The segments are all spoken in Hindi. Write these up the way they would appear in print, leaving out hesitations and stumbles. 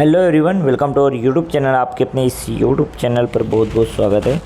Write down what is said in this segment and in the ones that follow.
Hello everyone, welcome to our YouTube channel. आपके अपने इस यूट्यूब चैनल पर बहुत बहुत स्वागत है।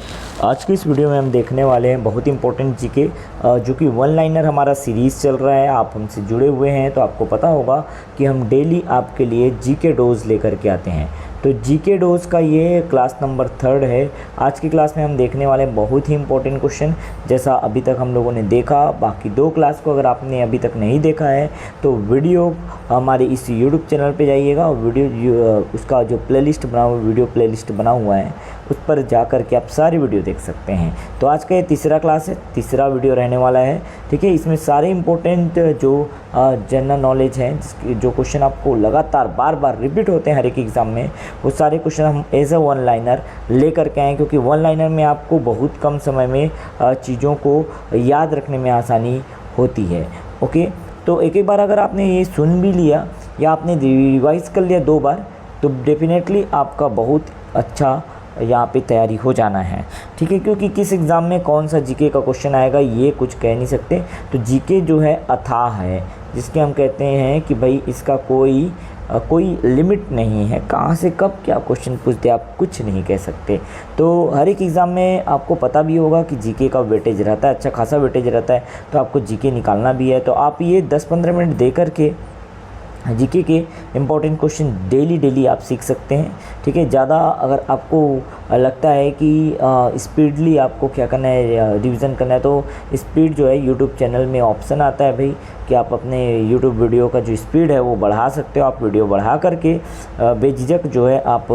आज की इस वीडियो में हम देखने वाले हैं बहुत इंपॉर्टेंट जीके, जो कि वन लाइनर हमारा सीरीज़ चल रहा है। आप हमसे जुड़े हुए हैं तो आपको पता होगा कि हम डेली आपके लिए जीके डोज लेकर के आते हैं। तो जीके डोज का ये क्लास नंबर 3 है। आज की क्लास में हम देखने वाले बहुत ही इंपॉर्टेंट क्वेश्चन, जैसा अभी तक हम लोगों ने देखा। बाकी 2 क्लास को अगर आपने अभी तक नहीं देखा है तो वीडियो हमारे इस यूट्यूब चैनल पे जाइएगा और उसका जो प्लेलिस्ट बना हुआ, वीडियो प्लेलिस्ट बना हुआ है, उस पर जा कर के आप सारी वीडियो देख सकते हैं। तो आज का ये तीसरा क्लास है, तीसरा वीडियो रहने वाला है। ठीक है, इसमें सारे इंपॉर्टेंट जो जनरल नॉलेज हैं, जो क्वेश्चन आपको लगातार बार बार रिपीट होते हैं हर एक एग्ज़ाम में, वो सारे क्वेश्चन हम एज अ वन लाइनर ले करके आएँ, क्योंकि वन लाइनर में आपको बहुत कम समय में चीज़ों को याद रखने में आसानी होती है। ओके, तो एक बार अगर आपने ये सुन भी लिया या आपने रिवाइज़ कर लिया 2 बार, तो डेफिनेटली आपका बहुत अच्छा यहाँ पे तैयारी हो जाना है। ठीक है, क्योंकि किस एग्ज़ाम में कौन सा जीके का क्वेश्चन आएगा ये कुछ कह नहीं सकते। तो जीके जो है अथाह है, जिसके हम कहते हैं कि भाई इसका कोई लिमिट नहीं है, कहाँ से कब क्या क्वेश्चन पूछते आप कुछ नहीं कह सकते। तो हर एक एग्ज़ाम में आपको पता भी होगा कि जीके का वेटेज रहता है, अच्छा खासा वेटेज रहता है, तो आपको जीके निकालना भी है। तो आप ये 10-15 मिनट दे करके जीके के इम्पॉर्टेंट क्वेश्चन डेली आप सीख सकते हैं। ठीक है, ज़्यादा अगर आपको लगता है कि स्पीडली आपको क्या करना है, रिवीजन करना है, तो स्पीड जो है यूट्यूब चैनल में ऑप्शन आता है भाई कि आप अपने यूट्यूब वीडियो का जो स्पीड है वो बढ़ा सकते हो। आप वीडियो बढ़ा करके बेझिझक जो है आप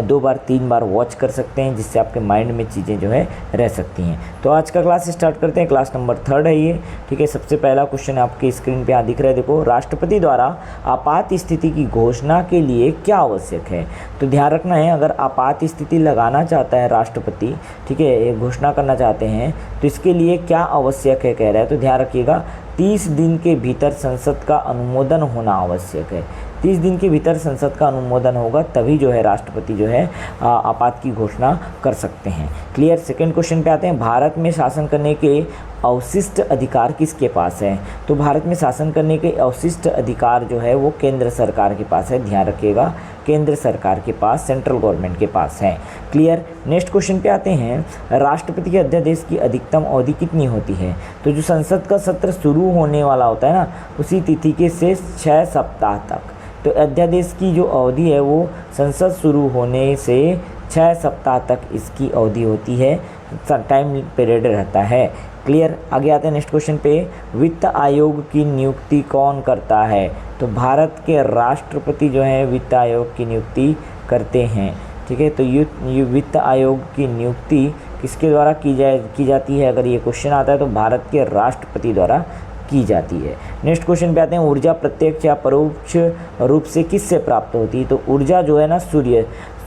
2 बार 3 बार वॉच कर सकते हैं, जिससे आपके माइंड में चीज़ें जो है रह सकती हैं। तो आज का क्लास स्टार्ट करते हैं। क्लास नंबर 3 है ये। ठीक है, सबसे पहला क्वेश्चन आपकी स्क्रीन पे यहाँ दिख रहा है, देखो। राष्ट्रपति द्वारा आपात स्थिति की घोषणा के लिए क्या आवश्यक है? तो ध्यान रखना है, अगर आपात स्थिति लगाना चाहता है राष्ट्रपति, ठीक है, घोषणा करना चाहते हैं, तो इसके लिए क्या आवश्यक है कह रहा है। तो ध्यान रखिएगा, 30 दिन के भीतर संसद का अनुमोदन होना आवश्यक है। 30 दिन के भीतर संसद का अनुमोदन होगा, तभी जो है राष्ट्रपति जो है आपात की घोषणा कर सकते हैं। क्लियर। सेकंड क्वेश्चन पे आते हैं। भारत में शासन करने के अवशिष्ट अधिकार किसके पास है? तो भारत में शासन करने के अवशिष्ट अधिकार जो है वो केंद्र सरकार के पास है। ध्यान रखिएगा, केंद्र सरकार के पास, सेंट्रल गवर्नमेंट के पास है। क्लियर। नेक्स्ट क्वेश्चन पे आते हैं। राष्ट्रपति के अध्यादेश की अधिकतम अवधि कितनी होती है? तो जो संसद का सत्र शुरू होने वाला होता है ना, उसी तिथि के से 6 सप्ताह तक। तो अध्यादेश की जो अवधि है वो संसद शुरू होने से 6 सप्ताह तक इसकी अवधि होती है, टाइम पीरियड रहता है। क्लियर। आगे आते हैं नेक्स्ट क्वेश्चन पे। वित्त आयोग की नियुक्ति कौन करता है? तो भारत के राष्ट्रपति जो है वित्त आयोग की नियुक्ति करते हैं। ठीक है, तो ये वित्त आयोग की नियुक्ति किसके द्वारा की जाती है? अगर ये क्वेश्चन आता है तो भारत के राष्ट्रपति द्वारा की जाती है। नेक्स्ट क्वेश्चन पे आते हैं। ऊर्जा प्रत्यक्ष या परोक्ष रूप से किससे प्राप्त होती है? तो ऊर्जा जो है ना,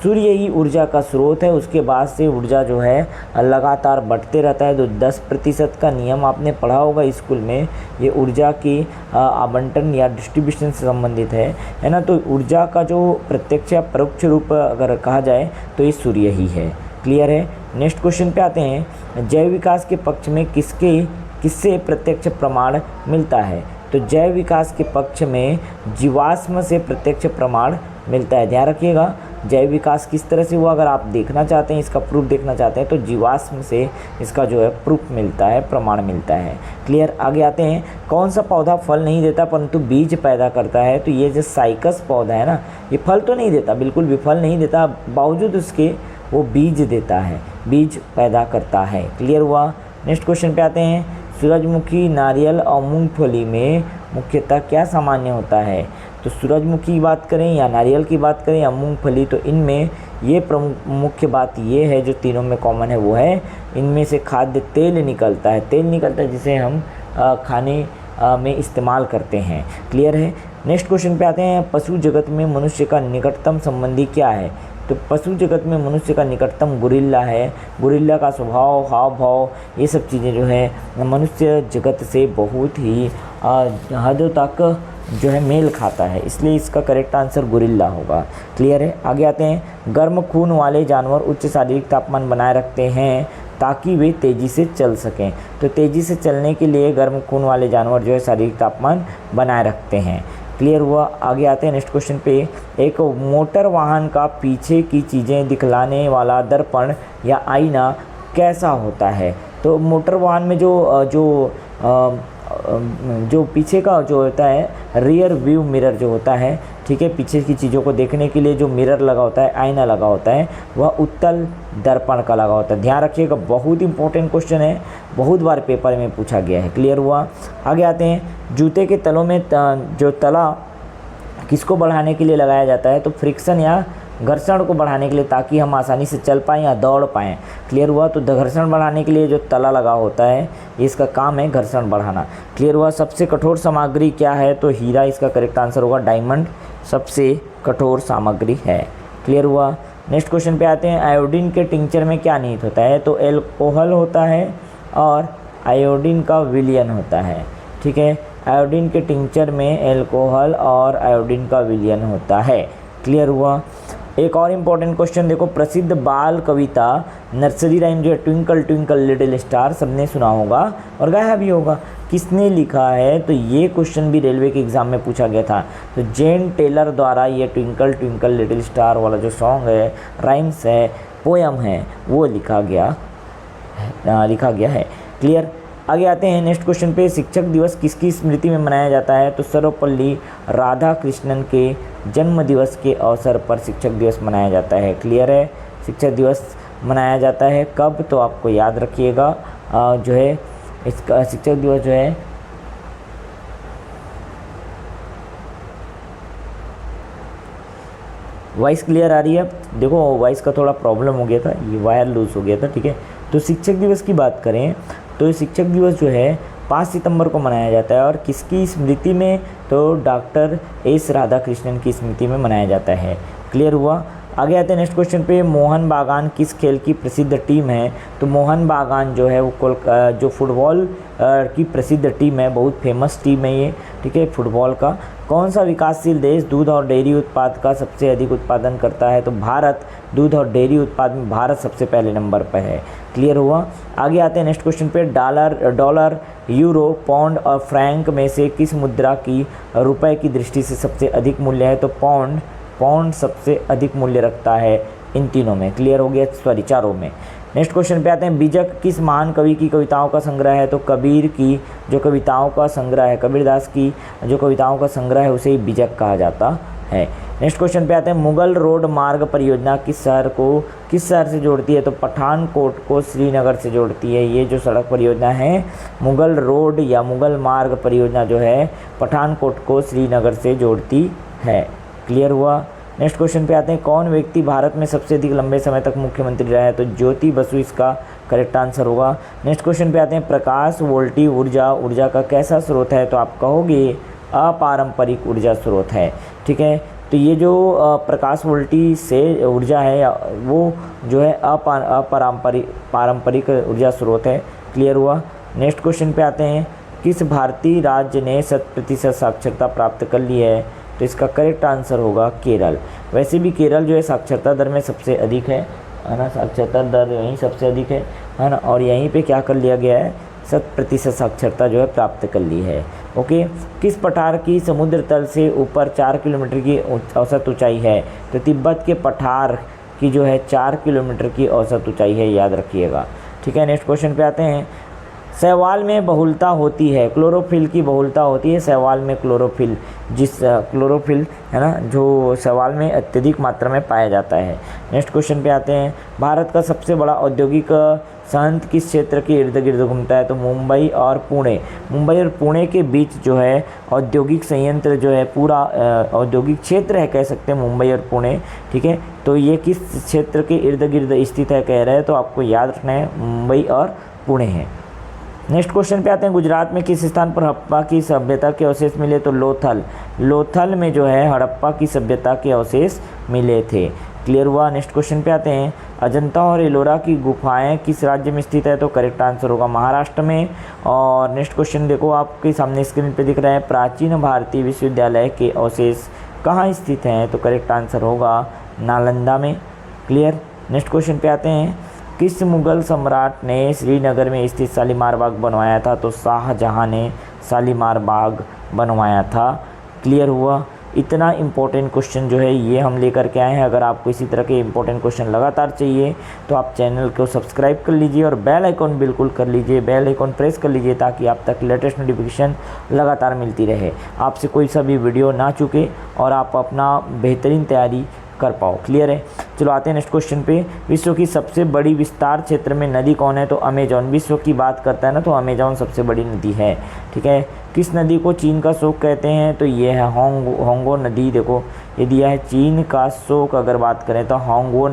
सूर्य ही ऊर्जा का स्रोत है। उसके बाद से ऊर्जा जो है लगातार बढ़ते रहता है। तो 10% का नियम आपने पढ़ा होगा स्कूल में, ये ऊर्जा की आवंटन या डिस्ट्रीब्यूशन से संबंधित है ना। तो ऊर्जा का जो प्रत्यक्ष या परोक्ष रूप अगर कहा जाए तो ये सूर्य ही है। क्लियर है। नेक्स्ट क्वेश्चन पे आते हैं। जैव विकास के पक्ष में किससे प्रत्यक्ष प्रमाण मिलता है? तो जैव विकास के पक्ष में जीवाश्म से प्रत्यक्ष प्रमाण मिलता है। ध्यान रखिएगा, जैव विकास किस तरह से हुआ, अगर आप देखना चाहते हैं, इसका प्रूफ देखना चाहते हैं, तो जीवाश्म से इसका जो है प्रूफ मिलता है, प्रमाण मिलता है। क्लियर। आगे आते हैं। कौन सा पौधा फल नहीं देता परंतु बीज पैदा करता है? तो ये जो साइकस पौधा है ना, ये फल तो नहीं देता, बिल्कुल भी फल नहीं देता, बावजूद उसके वो बीज देता है, बीज पैदा करता है। क्लियर हुआ। नेक्स्ट क्वेश्चन पे आते हैं। सूरजमुखी, नारियल और मूंगफली में मुख्यतः क्या सामान्य होता है? तो सूरजमुखी की बात करें या नारियल की बात करें या मूंगफली, तो इनमें ये प्रमुख मुख्य बात ये है, जो तीनों में कॉमन है, वो है इनमें से खाद्य तेल निकलता है, जिसे हम खाने में इस्तेमाल करते हैं। क्लियर है। नेक्स्ट क्वेश्चन पे आते हैं। पशु जगत में मनुष्य का निकटतम संबंधी क्या है? तो पशु जगत में मनुष्य का निकटतम गुरिल्ला है। गुरिल्ला का स्वभाव, हाव भाव, ये सब चीज़ें जो है मनुष्य जगत से बहुत ही हद तक जो है मेल खाता है, इसलिए इसका करेक्ट आंसर गुरिल्ला होगा। क्लियर है। आगे आते हैं। गर्म खून वाले जानवर उच्च शारीरिक तापमान बनाए रखते हैं ताकि वे तेज़ी से चल सकें। तो तेज़ी से चलने के लिए गर्म खून वाले जानवर जो है शारीरिक तापमान बनाए रखते हैं। क्लियर हुआ। आगे आते हैं नेक्स्ट क्वेश्चन पे। एक मोटर वाहन का पीछे की चीज़ें दिखलाने वाला दर्पण या आईना कैसा होता है? तो मोटर वाहन में जो पीछे का जो होता है रियर व्यू मिरर जो होता है, ठीक है, पीछे की चीज़ों को देखने के लिए जो मिरर लगा होता है, आईना लगा होता है, वह उत्तल दर्पण का लगा होता है। ध्यान रखिएगा, बहुत इंपॉर्टेंट क्वेश्चन है, बहुत बार पेपर में पूछा गया है। क्लियर हुआ। आगे आते हैं। जूते के तलों में जो तला किसको बढ़ाने के लिए लगाया जाता है? तो फ्रिक्शन या घर्षण को बढ़ाने के लिए, ताकि हम आसानी से चल पाएँ या दौड़ पाएँ। क्लियर हुआ। तो घर्षण बढ़ाने के लिए जो तला लगा होता है, इसका काम है घर्षण बढ़ाना। क्लियर हुआ। सबसे कठोर सामग्री क्या है? तो हीरा इसका करेक्ट आंसर होगा। डायमंड सबसे कठोर सामग्री है। क्लियर हुआ। नेक्स्ट क्वेश्चन पे आते हैं। आयोडीन के टिंचर में क्या निहित होता है? तो एल्कोहल होता है और आयोडीन का विलयन होता है। ठीक है, आयोडीन के टिंचर में एल्कोहल और आयोडीन का विलयन होता है। क्लियर हुआ। एक और इम्पॉर्टेंट क्वेश्चन देखो। प्रसिद्ध बाल कविता नर्सरी राइम जो है ट्विंकल ट्विंकल लिटिल स्टार, सबने सुना होगा और गाया भी होगा, किसने लिखा है? तो ये क्वेश्चन भी रेलवे के एग्ज़ाम में पूछा गया था। तो जेन टेलर द्वारा ये ट्विंकल ट्विंकल लिटिल स्टार वाला जो सॉन्ग है, राइम्स है, पोयम है, वो लिखा गया है। क्लियर। आगे आते हैं नेक्स्ट क्वेश्चन पे। शिक्षक दिवस किसकी स्मृति में मनाया जाता है? तो सर्वपल्ली राधाकृष्णन के जन्म दिवस के अवसर पर शिक्षक दिवस मनाया जाता है। क्लियर है। शिक्षक दिवस मनाया जाता है कब? तो आपको याद रखिएगा, जो है इसका शिक्षक दिवस जो है वॉइस क्लियर आ रही है? देखो वॉइस का थोड़ा प्रॉब्लम हो गया था, ये वायर लूज हो गया था। ठीक है, तो शिक्षक दिवस की बात करें तो शिक्षक दिवस जो है 5 सितंबर को मनाया जाता है और किसकी स्मृति में? तो डॉक्टर एस राधाकृष्णन की स्मृति में मनाया जाता है। क्लियर हुआ। आगे आते हैं नेक्स्ट क्वेश्चन पे। मोहन बागान किस खेल की प्रसिद्ध टीम है? तो मोहन बागान जो है वो जो फुटबॉल की प्रसिद्ध टीम है, बहुत फेमस टीम है ये। ठीक है, फुटबॉल का। कौन सा विकासशील देश दूध और डेयरी उत्पाद का सबसे अधिक उत्पादन करता है? तो भारत। दूध और डेयरी उत्पाद में भारत सबसे पहले नंबर पर है। क्लियर हुआ। आगे आते हैं नेक्स्ट क्वेश्चन पे। डॉलर, यूरो, पाउंड और फ्रैंक में से किस मुद्रा की रुपए की दृष्टि से सबसे अधिक मूल्य है? तो पाउंड सबसे अधिक मूल्य रखता है इन तीनों में। क्लियर हो गया, सॉरी चारों में। नेक्स्ट क्वेश्चन पे आते हैं। बीजक किस महान कवि की कविताओं का संग्रह है? तो कबीर की जो कविताओं का संग्रह है, कबीरदास की जो कविताओं का संग्रह है, उसे ही बीजक कहा जाता है। नेक्स्ट क्वेश्चन पे आते हैं। मुगल रोड मार्ग परियोजना किस शहर से जोड़ती है? तो पठानकोट को श्रीनगर से जोड़ती है। ये जो सड़क परियोजना है मुगल रोड या मुगल मार्ग परियोजना जो है पठानकोट को श्रीनगर से जोड़ती है। क्लियर हुआ। नेक्स्ट क्वेश्चन पे आते हैं। कौन व्यक्ति भारत में सबसे अधिक लंबे समय तक मुख्यमंत्री रहा है? तो ज्योति बसु इसका करेक्ट आंसर होगा। नेक्स्ट क्वेश्चन पे आते हैं। प्रकाश वोल्टी ऊर्जा का कैसा स्रोत है? तो आप कहोगे अपारंपरिक ऊर्जा स्रोत है। ठीक है, तो ये जो प्रकाश वोल्टी से ऊर्जा है वो जो है पारंपरिक ऊर्जा स्रोत है। क्लियर हुआ। नेक्स्ट क्वेश्चन पे आते हैं। किस भारतीय राज्य ने 100% साक्षरता प्राप्त कर ली है? तो इसका करेक्ट आंसर होगा केरल। वैसे भी केरल जो है साक्षरता दर में सबसे अधिक है ना, साक्षरता दर यहीं सबसे अधिक है ना, और यहीं पे क्या कर लिया गया है? 100% साक्षरता जो है प्राप्त कर ली है। ओके। किस पठार की समुद्र तल से ऊपर 4 किलोमीटर की औसत ऊंचाई है? तो तिब्बत के पठार की जो है 4 किलोमीटर की औसत ऊंचाई है, याद रखिएगा। ठीक है, नेक्स्ट क्वेश्चन पे आते हैं। शैवाल में बहुलता होती है, क्लोरोफिल की बहुलता होती है शैवाल में। क्लोरोफिल है ना, जो शैवाल में अत्यधिक मात्रा में पाया जाता है। नेक्स्ट क्वेश्चन पे आते हैं। भारत का सबसे बड़ा औद्योगिक संघ किस क्षेत्र के इर्द गिर्द घूमता है? तो मुंबई और पुणे के बीच जो है औद्योगिक संयंत्र जो है, पूरा औद्योगिक क्षेत्र है कह सकते हैं मुंबई और पुणे। ठीक है, तो ये किस क्षेत्र के इर्द गिर्द स्थित है कह रहे हैं? तो आपको याद रखना है मुंबई और पुणे है। नेक्स्ट क्वेश्चन पे आते हैं। गुजरात में किस स्थान पर हड़प्पा की सभ्यता के अवशेष मिले? तो लोथल में जो है हड़प्पा की सभ्यता के अवशेष मिले थे। क्लियर हुआ। नेक्स्ट क्वेश्चन पे आते हैं। अजंता और एलोरा की गुफाएं किस राज्य में स्थित है? तो करेक्ट आंसर होगा महाराष्ट्र में। और नेक्स्ट क्वेश्चन देखो आपके सामने स्क्रीन पे दिख रहा है। प्राचीन भारतीय विश्वविद्यालय के अवशेष कहाँ स्थित हैं? तो करेक्ट आंसर होगा नालंदा में। क्लियर। नेक्स्ट क्वेश्चन पे आते हैं। किस मुगल सम्राट ने श्रीनगर में स्थित शालीमार बाग बनवाया था? तो शाहजहां ने शालीमार बाग बनवाया था। क्लियर हुआ। इतना इम्पोर्टेंट क्वेश्चन जो है ये हम लेकर के आए हैं। अगर आपको इसी तरह के इम्पोर्टेंट क्वेश्चन लगातार चाहिए तो आप चैनल को सब्सक्राइब कर लीजिए और बेल आइकॉन बिल्कुल कर लीजिए, बेल आइकॉन प्रेस कर लीजिए ताकि आप तक लेटेस्ट नोटिफिकेशन लगातार मिलती रहे, आपसे कोई सा भी वीडियो ना चुके और आप अपना बेहतरीन तैयारी कर पाओ। क्लियर है। चलो आते हैं नेक्स्ट क्वेश्चन पे। विश्व की सबसे बड़ी विस्तार क्षेत्र में नदी कौन है? तो अमेजॉन। विश्व की बात करता है ना तो अमेजॉन सबसे बड़ी नदी है। ठीक है। किस नदी को चीन का शोक कहते हैं? तो ये है होंगो नदी। देखो ये दिया है चीन का शोक, अगर बात करें तो होंगो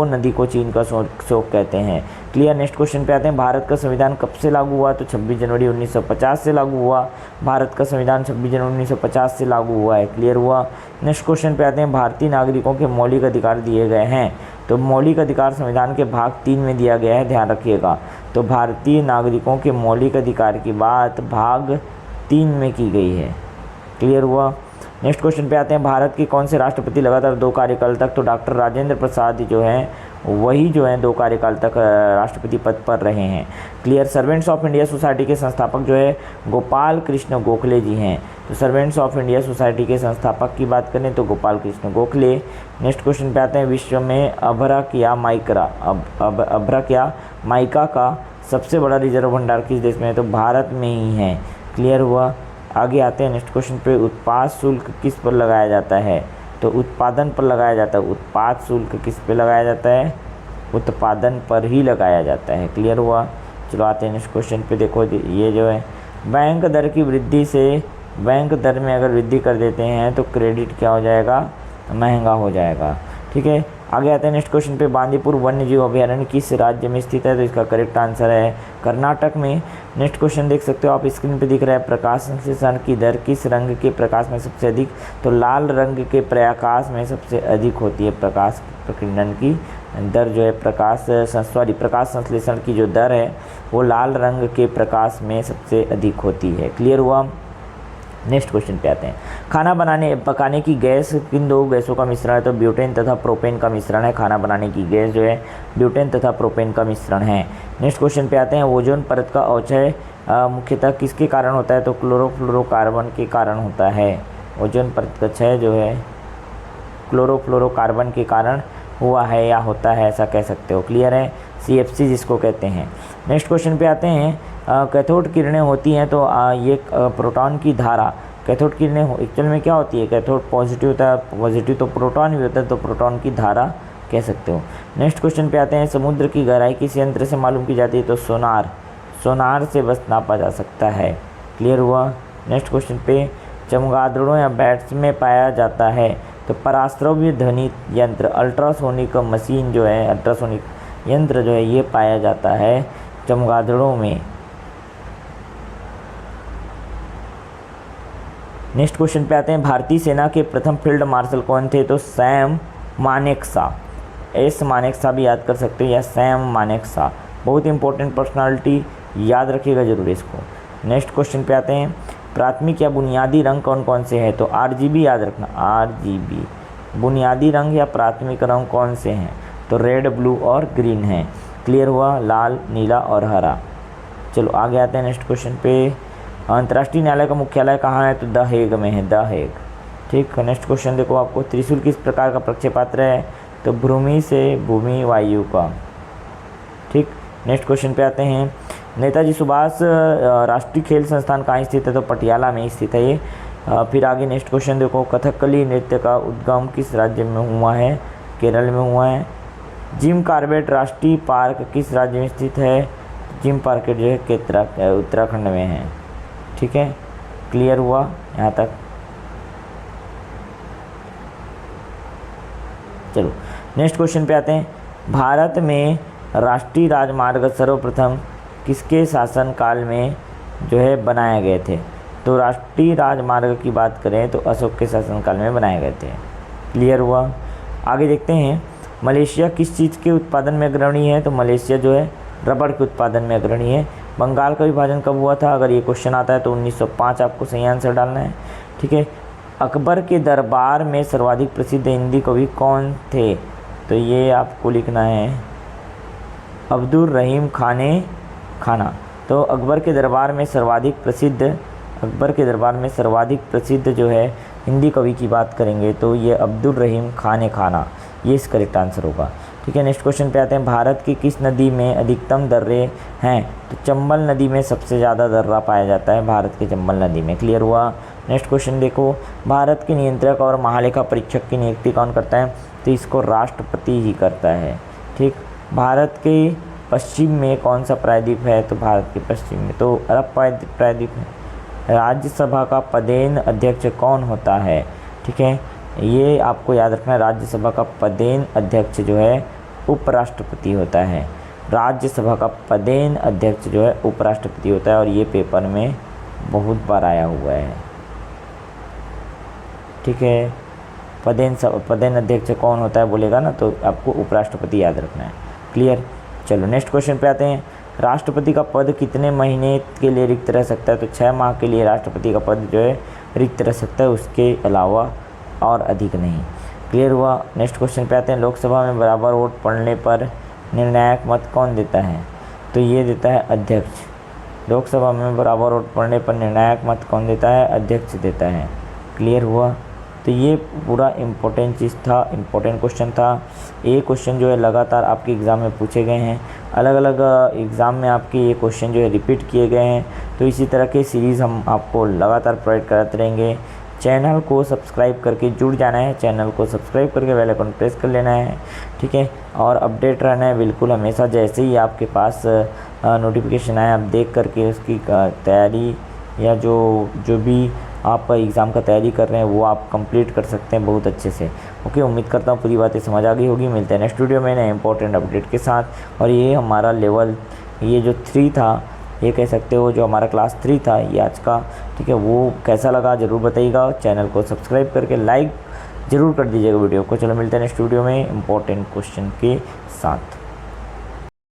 नदी को चीन का शोक कहते हैं। क्लियर। नेक्स्ट क्वेश्चन पे आते हैं। भारत का संविधान कब से लागू हुआ? तो 26 जनवरी 1950 से लागू हुआ। भारत का संविधान 26 जनवरी 1950 से लागू हुआ है। क्लियर हुआ। नेक्स्ट क्वेश्चन पे आते हैं। भारतीय नागरिकों के मौलिक अधिकार दिए गए हैं। तो मौलिक अधिकार संविधान के भाग 3 में दिया गया है, ध्यान रखिएगा। तो भारतीय नागरिकों के मौलिक अधिकार की बात भाग 3 में की गई है। क्लियर हुआ। नेक्स्ट क्वेश्चन पे आते हैं। भारत के कौन से राष्ट्रपति लगातार 2 कार्यकाल तक? तो डॉक्टर राजेंद्र प्रसाद जो हैं वही जो है 2 कार्यकाल तक राष्ट्रपति पद पर रहे हैं। Clear. Servants of India society के संस्थापक जो है गोपाल कृष्ण गोखले जी हैं। तो सर्वेंट्स ऑफ इंडिया सोसाइटी के संस्थापक की बात करें तो गोपाल कृष्ण गोखले। नेक्स्ट क्वेश्चन पे आते हैं। विश्व में अभ्रक माइका का सबसे बड़ा रिजर्व भंडार किस देश में है? तो भारत में ही है। क्लियर हुआ। आगे आते हैं नेक्स्ट क्वेश्चन पे। उत्पाद शुल्क किस पर लगाया जाता है? तो उत्पादन पर लगाया जाता है। उत्पाद शुल्क किस पे लगाया जाता है? उत्पादन पर ही लगाया जाता है। क्लियर हुआ। चलो आते हैं नेक्स्ट क्वेश्चन पे। देखो ये जो है बैंक दर की वृद्धि से, बैंक दर में अगर वृद्धि कर देते हैं तो क्रेडिट क्या हो जाएगा? महंगा हो जाएगा। ठीक है। आगे आते हैं नेक्स्ट क्वेश्चन पे। बांदीपुर वन्य जीव अभयारण्य किस राज्य में स्थित है? तो इसका करेक्ट आंसर है कर्नाटक में। नेक्स्ट क्वेश्चन देख सकते हो आप स्क्रीन पे दिख रहा है। प्रकाश संश्लेषण की दर किस रंग के प्रकाश में सबसे अधिक? तो लाल रंग के प्रकाश में सबसे अधिक होती है। प्रकाश प्रकीर्णन की दर जो है प्रकाश संश्लेषण की जो दर है वो लाल रंग के प्रकाश में सबसे अधिक होती है। क्लियर हुआ। नेक्स्ट क्वेश्चन पे आते हैं। खाना पकाने की गैस किन 2 गैसों का मिश्रण है? तो ब्यूटेन तथा प्रोपेन का मिश्रण है। खाना बनाने की गैस जो है ब्यूटेन तथा प्रोपेन का मिश्रण है। नेक्स्ट क्वेश्चन पे आते हैं। ओजोन परत का अवक्षय मुख्यतः किसके कारण होता है? तो क्लोरोफ्लोरोकार्बन के कारण होता है। ओजोन परत का क्षय जो है क्लोरोफ्लोरोकार्बन के कारण हुआ है या होता है, ऐसा कह सकते हो। क्लियर है। CFC जिसको कहते हैं। नेक्स्ट क्वेश्चन पे आते हैं। कैथोड किरणें होती हैं तो ये प्रोटॉन की धारा, कैथोड किरणें एक्चुअल में क्या होती है? कैथोड पॉजिटिव होता है, पॉजिटिव तो प्रोटॉन भी होता है, तो प्रोटॉन की धारा कह सकते हो। नेक्स्ट क्वेश्चन पे आते हैं। समुद्र की गहराई किस यंत्र से मालूम की जाती है? तो सोनार से बस नापा जा सकता है। क्लियर हुआ। नेक्स्ट क्वेश्चन पे। चमगादड़ों या बैट्स में पाया जाता है? तो पराश्रव्य ध्वनि यंत्र अल्ट्रासोनिक मशीन जो है, अल्ट्रासोनिक यंत्र जो है ये पाया जाता है चमगादड़ों में। नेक्स्ट क्वेश्चन पे आते हैं। भारतीय सेना के प्रथम फील्ड मार्शल कौन थे? तो सैम मानेकशॉ। एस मानेकशॉ भी याद कर सकते हो या सैम मानेकशॉ। बहुत इंपॉर्टेंट पर्सनालिटी, याद रखिएगा जरूर इसको। नेक्स्ट क्वेश्चन पे आते हैं। प्राथमिक या बुनियादी रंग कौन कौन से हैं? तो RGB याद रखना, RGB। बुनियादी रंग या प्राथमिक रंग कौन से हैं? तो रेड, ब्लू और ग्रीन हैं। क्लियर हुआ। लाल, नीला और हरा। चलो आगे आते हैं नेक्स्ट क्वेश्चन पे। अंतर्राष्ट्रीय न्यायालय का मुख्यालय कहाँ है? तो द हेग में है, द हेग। ठीक। नेक्स्ट क्वेश्चन देखो आपको। त्रिशूल किस प्रकार का प्रक्षेपात्र है? तो भूमि से भूमि वायु का। ठीक। नेक्स्ट क्वेश्चन पे आते हैं। नेताजी सुभाष राष्ट्रीय खेल संस्थान कहाँ स्थित है? तो पटियाला में स्थित है ये। फिर आगे नेक्स्ट क्वेश्चन देखो। कथकली नृत्य का उद्गम किस राज्य में हुआ है? केरल में हुआ है। जिम कॉर्बेट राष्ट्रीय पार्क किस राज्य में स्थित है? जिम कॉर्बेट जो है उत्तराखंड में है। ठीक है। क्लियर हुआ यहाँ तक। चलो नेक्स्ट क्वेश्चन पे आते हैं। भारत में राष्ट्रीय राजमार्ग सर्वप्रथम किसके शासनकाल में जो है बनाए गए थे? तो राष्ट्रीय राजमार्ग की बात करें तो अशोक के शासनकाल में बनाए गए थे। क्लियर हुआ। आगे देखते हैं। मलेशिया किस चीज़ के उत्पादन में अग्रणी है? तो मलेशिया जो है रबड़ के उत्पादन में अग्रणी है। बंगाल का विभाजन कब हुआ था? अगर ये क्वेश्चन आता है तो 1905 आपको सही आंसर डालना है। ठीक है। अकबर के दरबार में सर्वाधिक प्रसिद्ध हिंदी कवि कौन थे? तो ये आपको लिखना है अब्दुल रहीम खाना। तो अकबर के दरबार में सर्वाधिक प्रसिद्ध अकबर के दरबार में सर्वाधिक प्रसिद्ध जो है हिंदी कवि की बात करेंगे तो ये अब्दुल रहीम खान खाना, ये इस करेक्ट आंसर होगा। ठीक है, नेक्स्ट क्वेश्चन पे आते हैं। भारत की किस नदी में अधिकतम दर्रे हैं? तो चंबल नदी में सबसे ज़्यादा दर्रा पाया जाता है, भारत के चंबल नदी में। क्लियर हुआ। नेक्स्ट क्वेश्चन देखो, भारत के नियंत्रक और महालेखा परीक्षक की नियुक्ति कौन करता है? तो इसको राष्ट्रपति ही करता है। ठीक, भारत के पश्चिम में कौन सा प्रायद्वीप है? तो भारत के पश्चिम में तो अरब प्रायद्वीप है। राज्यसभा का पदेन अध्यक्ष कौन होता है? ठीक है, ये आपको याद रखना है, राज्यसभा का पदेन अध्यक्ष जो है उपराष्ट्रपति होता है। राज्यसभा का पदेन अध्यक्ष जो है उपराष्ट्रपति होता है और ये पेपर में बहुत बार आया हुआ है। ठीक है, पदेन अध्यक्ष कौन होता है बोलेगा ना तो आपको उपराष्ट्रपति याद रखना है। क्लियर। चलो नेक्स्ट क्वेश्चन पे आते हैं। राष्ट्रपति का पद कितने महीने के लिए रिक्त रह सकता है? तो 6 माह के लिए राष्ट्रपति का पद जो है रिक्त रह सकता है, उसके अलावा और अधिक नहीं। क्लियर हुआ। नेक्स्ट क्वेश्चन पे आते हैं। लोकसभा में बराबर वोट पड़ने पर निर्णायक मत कौन देता है? तो ये देता है अध्यक्ष। लोकसभा में बराबर वोट पड़ने पर निर्णायक मत कौन देता है? अध्यक्ष देता है। क्लियर हुआ। तो ये पूरा इम्पोर्टेंट चीज़ था, इम्पोर्टेंट क्वेश्चन था। ये क्वेश्चन जो है लगातार आपके एग्ज़ाम में पूछे गए हैं, अलग अलग एग्ज़ाम में आपके ये क्वेश्चन जो है रिपीट किए गए हैं। तो इसी तरह के सीरीज़ हम आपको लगातार प्रोवाइड कराते रहेंगे। चैनल को सब्सक्राइब करके जुड़ जाना है, चैनल को सब्सक्राइब करके बेल आइकन प्रेस कर लेना है। ठीक है, और अपडेट रहना है बिल्कुल हमेशा। जैसे ही आपके पास नोटिफिकेशन आए आप देख करके उसकी तैयारी या जो भी आप एग्ज़ाम का तैयारी कर रहे हैं वो आप कंप्लीट कर सकते हैं बहुत अच्छे से। ओके, उम्मीद करता हूँ पूरी बातें समझ आ गई होगी। मिलते हैं नेक्स्ट वीडियो में नए इंपॉर्टेंट अपडेट के साथ। और ये हमारा लेवल ये जो 3 था, ये कह सकते हो जो हमारा क्लास 3 था ये आज का। ठीक है, वो कैसा लगा ज़रूर बताइएगा। चैनल को सब्सक्राइब करके लाइक ज़रूर कर दीजिएगा वीडियो को। चलो मिलते हैं नेक्स्ट वीडियो में इंपॉर्टेंट क्वेश्चन के साथ।